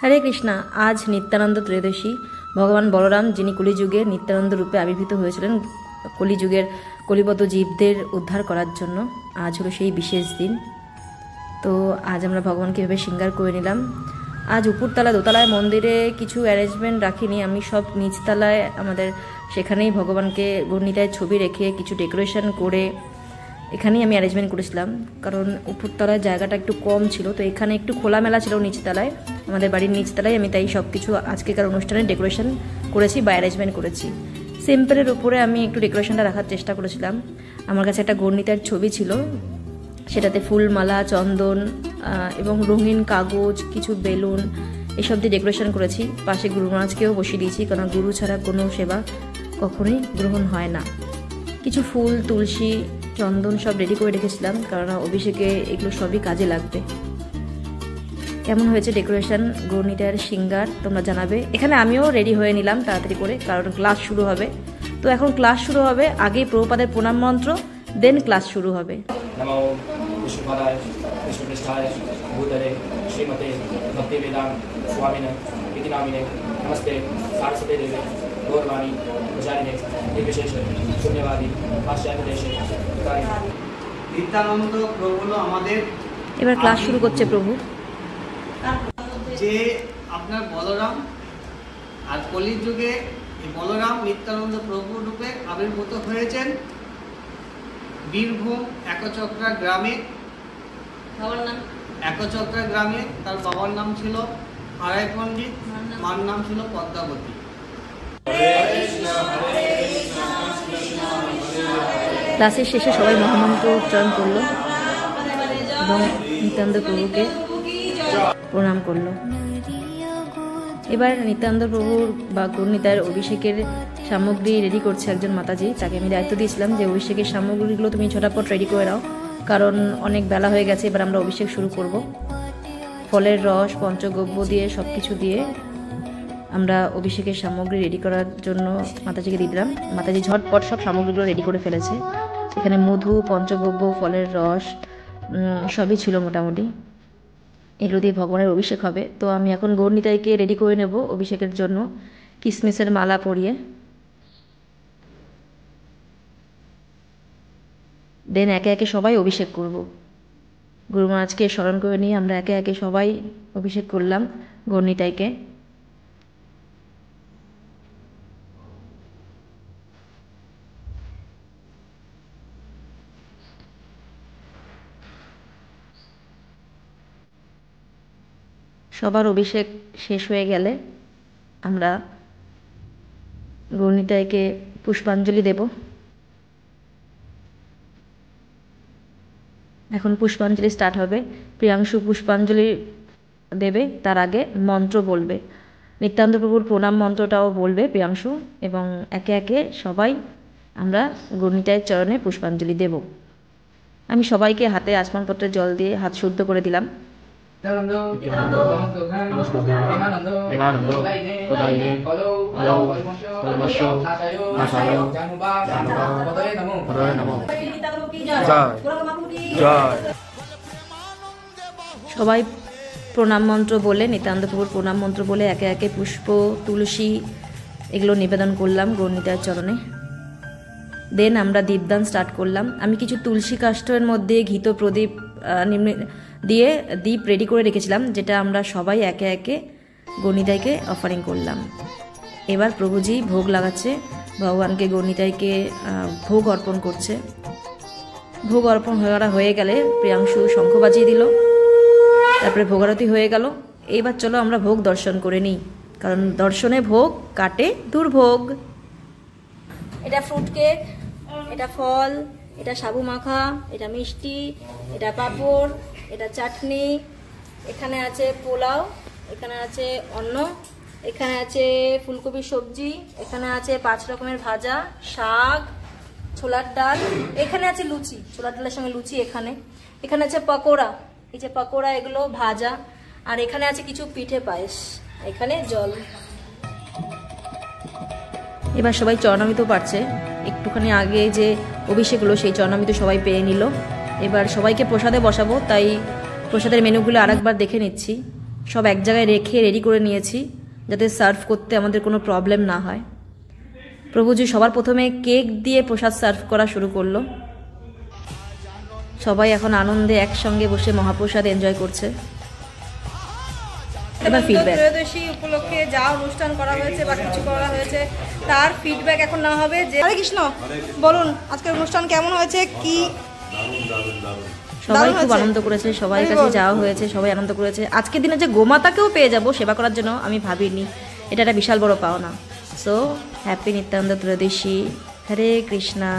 হরে কৃষ্ণা। আজ নিত্যানন্দ ত্রয়োদশী। ভগবান বলরাম, যিনি কলিযুগে নিত্যানন্দ রূপে আবির্ভূত হয়েছিলেন কলিযুগের কলিবদ্ধ জীবদের উদ্ধার করার জন্য, আজ হলো সেই বিশেষ দিন। তো আজ আমরা ভগবানকে এভাবে শৃঙ্গার করে নিলাম। আজ উপরতলা দোতলায় মন্দিরে কিছু অ্যারেঞ্জমেন্ট রাখিনি, আমি সব নিচতলায় আমাদের সেখানেই ভগবানকে গণিতায় ছবি রেখে কিছু ডেকোরেশন করে এখানেই আমি অ্যারেঞ্জমেন্ট করেছিলাম, কারণ উপরতলায় জায়গাটা একটু কম ছিল। তো এখানে একটু খোলামেলা ছিল নিচতলায়, আমাদের বাড়ির নিচতলায়। আমি তাই সব কিছু আজকেকার অনুষ্ঠানে ডেকোরেশন করেছি বা অ্যারেঞ্জমেন্ট করেছি। সিম্পলের উপরে আমি একটু ডেকোরেশনটা রাখার চেষ্টা করেছিলাম। আমার কাছে একটা গণিতার ছবি ছিল, সেটাতে ফুলমালা, চন্দন এবং রঙিন কাগজ, কিছু বেলুন এসব দিয়ে ডেকোরেশন করেছি। পাশে গুরু মহারাজকেও বসিয়ে দিয়েছি, কারণ গুরু ছাড়া কোনো সেবা কখনোই গ্রহণ হয় না। কিছু ফুল, তুলসী, চন্দন সব রেডি করে রেখেছিলাম, কারণ অভিষেকে এগুলো সবই কাজে লাগবে। কেমন হয়েছে ডেকোরেশন, গণিতার শৃঙ্গার তোমরা জানাবে। এখানে আমিও রেডি হয়ে নিলাম তাড়াতাড়ি করে, কারণ ক্লাস শুরু হবে। তো এখন ক্লাস শুরু হবে, আগেই প্রভুপাদের প্রণাম মন্ত্র, দেন ক্লাস শুরু হবে। नमो विष्णुपदाय विष्णुपृष्ठाय भूतले श्रीमते भक्तिवेदांत स्वामिने इति नामिने नमस्ते सारस्वते देवे गौरवाणी प्रचारिणे निर्विशेष शून्यवादी पाश्चात्य देशे নিত্যানন্দ প্রভু হলো আমাদের। এবার ক্লাস শুরু করছে প্রভু। যে আপনার বলরাম, আর কলিযুগে এই বলরাম নিত্যানন্দ প্রভু রূপে আবির্ভূত হয়েছেন বীরভূম একচক্রা গ্রামে। একচক্রা গ্রামে তার বাবার নাম ছিল হারাই পণ্ডিত, মার নাম ছিল পদ্মাবতী। ক্লাসের শেষে সবাই মহামন্ত্র উচ্চারণ করলো এবং নিত্যানন্দ প্রভুকে প্রণাম করলো। এবার নিত্যানন্দ প্রভুর বা গণিতার অভিষেকের সামগ্রী রেডি করছে একজন মাতাজি। তাকে আমি দায়িত্ব দিয়েছিলাম যে অভিষেকের সামগ্রীগুলো তুমি ঝটাপট রেডি করে নাও, কারণ অনেক বেলা হয়ে গেছে। এবার আমরা অভিষেক শুরু করব। ফলের রস, পঞ্চগব্য দিয়ে সব কিছু দিয়ে আমরা অভিষেকের সামগ্রী রেডি করার জন্য মাতাজিকে দিয়ে দিলাম। মাতাজি ঝটপট সব সামগ্রীগুলো রেডি করে ফেলেছে। এখানে মধু, পঞ্চগব্য, ফলের রস সবই ছিল মোটামুটি। এগুলো দিয়ে ভগবানের অভিষেক হবে। তো আমি এখন গৌরনিতাইকে রেডি করে নেব অভিষেকের জন্য, কিসমিসের মালা পরিয়ে। দেন একে একে সবাই অভিষেক করব। গুরু মহারাজকে স্মরণ করে নিয়ে আমরা একে একে সবাই অভিষেক করলাম গৌরনিতাইকে। সবার অভিষেক শেষ হয়ে গেলে আমরা গৌরনিতাইকে পুষ্পাঞ্জলি দেব। এখন পুষ্পাঞ্জলি স্টার্ট হবে। প্রিয়াংশু পুষ্পাঞ্জলি দেবে, তার আগে মন্ত্র বলবে। নিত্যানন্দ প্রভুর প্রণাম মন্ত্রটাও বলবে প্রিয়াংশু, এবং একে একে সবাই আমরা গৌরনিতাইয়ের চরণে পুষ্পাঞ্জলি দেব। আমি সবাইকে হাতে আসমানপত্রের জল দিয়ে হাত শুদ্ধ করে দিলাম। সবাই প্রণাম মন্ত্র বলে, নিত্যানন্দ প্রভুর প্রণাম মন্ত্র বলে একে একে পুষ্প, তুলসী এগুলো নিবেদন করলাম গৌরনিতাইয়ের চরণে। দেন আমরা দীপদান স্টার্ট করলাম। আমি কিছু তুলসী কাষ্ঠের মধ্যে ঘিত প্রদীপ দিয়ে দীপ রেডি করে রেখেছিলাম, যেটা আমরা সবাই একে একে গৌরনিতাইকে অফারিং করলাম। এবার প্রভুজি ভোগ লাগাচ্ছে ভগবানকে, গৌরনিতাইকে ভোগ অর্পণ করছে। ভোগ অর্পণ হয়ে গেলে প্রিয়াংশু শঙ্খ বাজিয়ে দিল, তারপরে ভোগারতি হয়ে গেল। এইবার চলো আমরা ভোগ দর্শন করে নিই, কারণ দর্শনে ভোগ কাটে দুর্ভোগ। এটা ফ্রুট কেক, এটা ফল, এটা সাবু মাখা, এটা মিষ্টি, এটা পাঁপড়, এটা চাটনি, এখানে আছে পোলাও, এখানে আছে অন্ন, এখানে আছে ফুলকপি সবজি, এখানে আছে 5 রকমের ভাজা, শাক, ছোলার ডাল, এখানে আছে লুচি, ছোলার ডালের সঙ্গে লুচি, এখানে আছে পকোড়া, এই যে পকোড়া এগুলো ভাজা, আর এখানে আছে কিছু পিঠে পায়েস, এখানে জল। এবার সবাই চরণামৃত পাচ্ছে। একটুখানি আগে যে অভিষেক হলো সেই চরণামৃত সবাই পেয়ে নিল। এবার সবাইকে প্রসাদে বসাবো, তাই প্রসাদের মেনুগুলো আরেকবার দেখে নিচ্ছি। সব এক জায়গায় রেখে রেডি করে নিয়েছি যাতে সার্ভ করতে আমাদের কোনো প্রবলেম না হয়। প্রভুজি সবার প্রথমে কেক দিয়ে প্রসাদ সার্ভ করা শুরু করলো। সবাই এখন আনন্দে একসঙ্গে বসে মহাপ্রসাদ এনজয় করছে। এবার ফিডব্যাক, ত্রয়োদশী উপলক্ষে যা অনুষ্ঠান করা হয়েছে বা কিছু করা হয়েছে তার ফিডব্যাক এখন নেওয়া হবে। যে হরে কৃষ্ণ, বলুন আজকের অনুষ্ঠান কেমন হয়েছে? কি সবাই খুব আনন্দ করেছে, সবাই কাছে যাওয়া হয়েছে, সবাই আনন্দ করেছে। আজকের দিনে যে গোমাতাকেও পেয়ে যাব সেবা করার জন্য আমি ভাবিনি, এটা একটা বিশাল বড় পাওনা। সো হ্যাপি নিত্যানন্দ ত্রয়োদশী, হরে কৃষ্ণা।